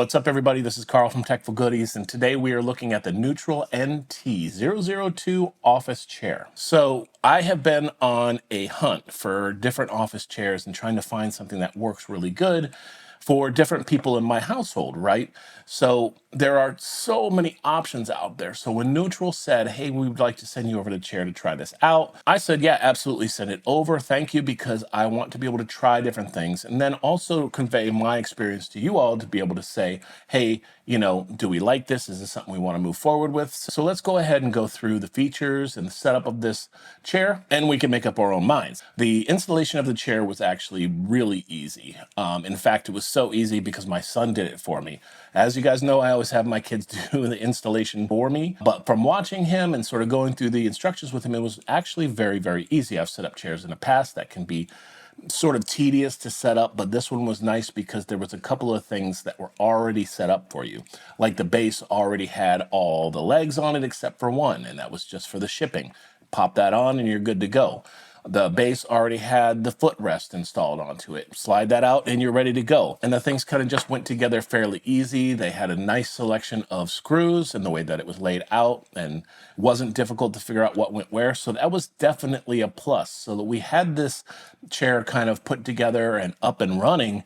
What's up, everybody? This is Carl from Techful Goodies, and today we are looking at the Newtral NT002 office chair. So I have been on a hunt for different office chairs and trying to find something that works really good for different people in my household, right? So there are so many options out there. So when Newtral said, hey, we would like to send you over the chair to try this out, I said, yeah, absolutely, send it over. Thank you, because I want to be able to try different things and then also convey my experience to you all to be able to say, hey, do we like this? Is this something we want to move forward with? So let's go ahead and go through the features and the setup of this chair, and we can make up our own minds. The installation of the chair was actually really easy. In fact, it was so easy because my son did it for me. As you guys know, I always have my kids do the installation for me, but from watching him and sort of going through the instructions with him, it was actually very, very easy. I've set up chairs in the past that can be sort of tedious to set up, but this one was nice because there was a couple of things that were already set up for you. Like the base already had all the legs on it except for one, and that was just for the shipping. Pop that on and you're good to go. The base already had the footrest installed onto it. Slide that out and you're ready to go. And the things kind of just went together fairly easy. They had a nice selection of screws and the way that it was laid out, and wasn't difficult to figure out what went where. So that was definitely a plus. So that we had this chair kind of put together and up and running,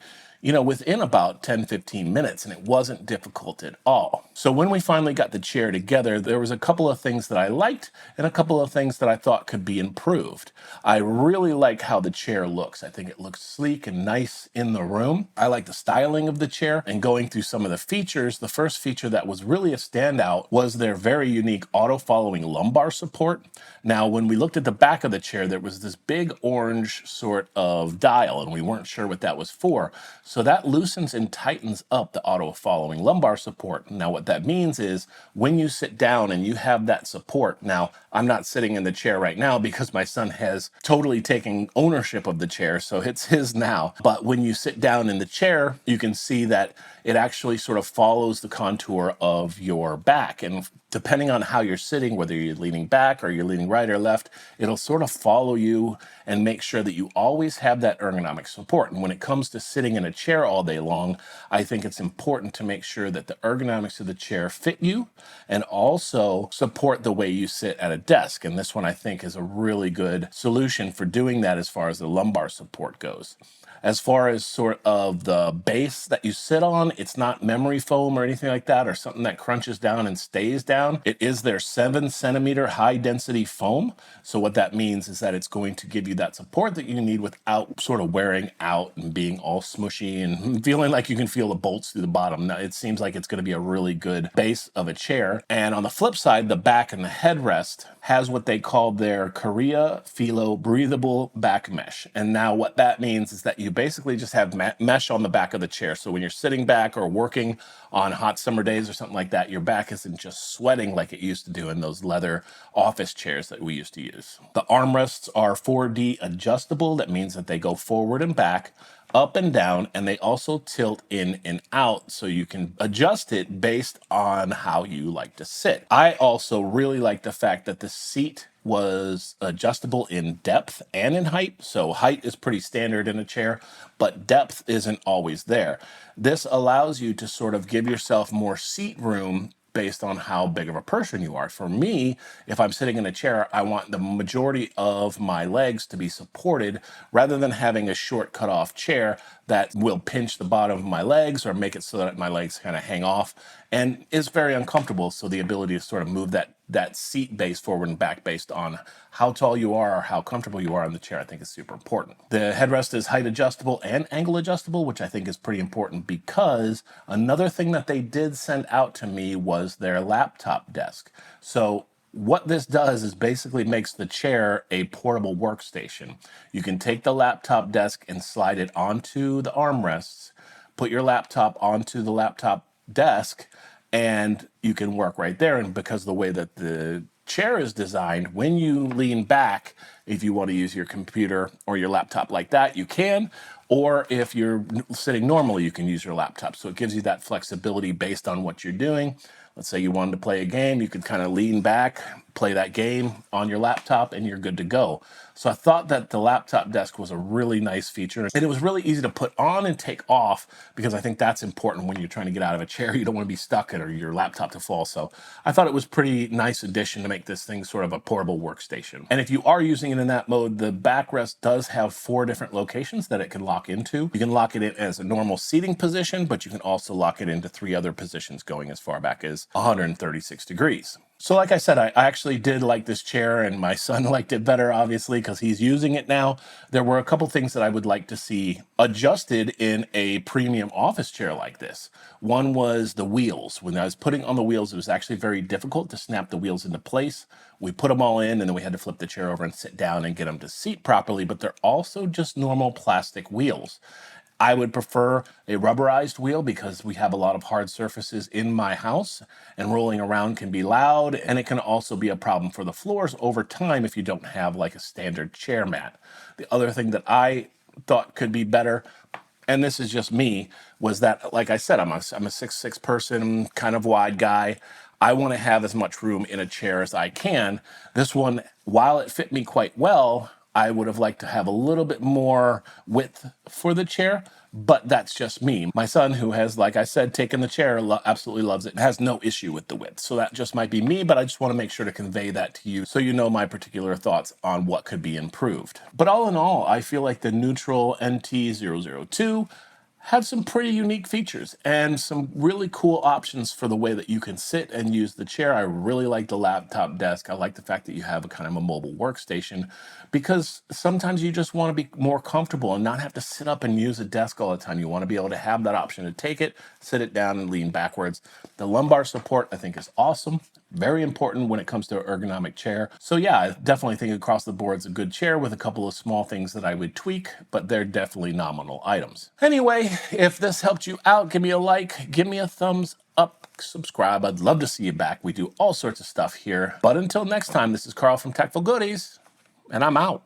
within about 10-15 minutes, and it wasn't difficult at all. So when we finally got the chair together, there was a couple of things that I liked and a couple of things that I thought could be improved. I really like how the chair looks. I think it looks sleek and nice in the room. I like the styling of the chair, and going through some of the features, the first feature that was really a standout was their very unique auto-following lumbar support. Now, when we looked at the back of the chair, there was this big orange sort of dial, and we weren't sure what that was for. So that loosens and tightens up the auto-following lumbar support. Now, what that means is when you sit down and you have that support, now I'm not sitting in the chair right now because my son has totally taken ownership of the chair, so it's his now. But when you sit down in the chair, you can see that it actually sort of follows the contour of your back. And depending on how you're sitting, whether you're leaning back or you're leaning right or left, it'll sort of follow you and make sure that you always have that ergonomic support. And when it comes to sitting in a chair all day long, I think it's important to make sure that the ergonomics of the chair fit you and also support the way you sit at a desk. And this one, I think, is a really good solution for doing that as far as the lumbar support goes. As far as sort of the base that you sit on, it's not memory foam or anything like that, or something that crunches down and stays down. It is their 7-centimeter high density foam. So what that means is that it's going to give you that support that you need without sort of wearing out and being all smushy and feeling like you can feel the bolts through the bottom. Now, it seems like it's going to be a really good base of a chair. And on the flip side, the back and the headrest has what they call their Korea Philo breathable back mesh. And now what that means is that you basically just have mesh on the back of the chair. So when you're sitting back or working on hot summer days or something like that, your back isn't just sweating like it used to do in those leather office chairs that we used to use. The armrests are 4D adjustable. That means that they go forward and back, up and down, and they also tilt in and out, so you can adjust it based on how you like to sit. I also really like the fact that the seat was adjustable in depth and in height. So height is pretty standard in a chair, but depth isn't always there. This allows you to sort of give yourself more seat room based on how big of a person you are. For me, if I'm sitting in a chair, I want the majority of my legs to be supported rather than having a short cut off chair that will pinch the bottom of my legs or make it so that my legs kind of hang off and is very uncomfortable. So the ability to sort of move that seat base forward and back based on how tall you are or how comfortable you are in the chair, I think is super important. The headrest is height adjustable and angle adjustable, which I think is pretty important, because another thing that they did send out to me was their laptop desk. So what this does is basically makes the chair a portable workstation. You can take the laptop desk and slide it onto the armrests, put your laptop onto the laptop desk, and you can work right there. And because of the way that the chair is designed, when you lean back, If you want to use your computer or your laptop like that, you can. Or if you're sitting normally, you can use your laptop. So it gives you that flexibility based on what you're doing. Let's say you wanted to play a game, you could kind of lean back, play that game on your laptop, and you're good to go. So I thought that the laptop desk was a really nice feature. And it was really easy to put on and take off, because I think that's important when you're trying to get out of a chair. You don't want to be stuck in or your laptop to fall. So I thought it was pretty nice addition to make this thing sort of a portable workstation. And if you are using it in that mode, the backrest does have 4 different locations that it can lock into. You can lock it in as a normal seating position, but you can also lock it into 3 other positions, going as far back as 136 degrees. So like I said, I actually did like this chair, and my son liked it better, obviously, because he's using it now. There were a couple things that I would like to see adjusted in a premium office chair like this. One was the wheels. When I was putting on the wheels, it was actually very difficult to snap the wheels into place. We put them all in, and then we had to flip the chair over and sit down and get them to seat properly, but they're also just normal plastic wheels. I would prefer a rubberized wheel, because we have a lot of hard surfaces in my house, and rolling around can be loud, and it can also be a problem for the floors over time if you don't have like a standard chair mat. The other thing that I thought could be better, and this is just me, was that, like I said, I'm a 6'6" person, kind of wide guy. I want to have as much room in a chair as I can. This one, while it fit me quite well, I would have liked to have a little bit more width for the chair, but that's just me. My son, who has, like I said, taken the chair, absolutely loves it and has no issue with the width. So that just might be me, but I just want to make sure to convey that to you so you know my particular thoughts on what could be improved. But all in all, I feel like the Newtral NT002 had some pretty unique features and some really cool options for the way that you can sit and use the chair. I really like the laptop desk. I like the fact that you have a kind of a mobile workstation, because sometimes you just want to be more comfortable and not have to sit up and use a desk all the time. You want to be able to have that option to take it, sit it down, and lean backwards. The lumbar support, I think, is awesome. Very important when it comes to an ergonomic chair. So yeah, I definitely think across the board it's a good chair, with a couple of small things that I would tweak, but they're definitely nominal items. Anyway, if this helped you out, give me a like, give me a thumbs up, subscribe. I'd love to see you back. We do all sorts of stuff here. But until next time, this is Carl from Tactful Goodies, and I'm out.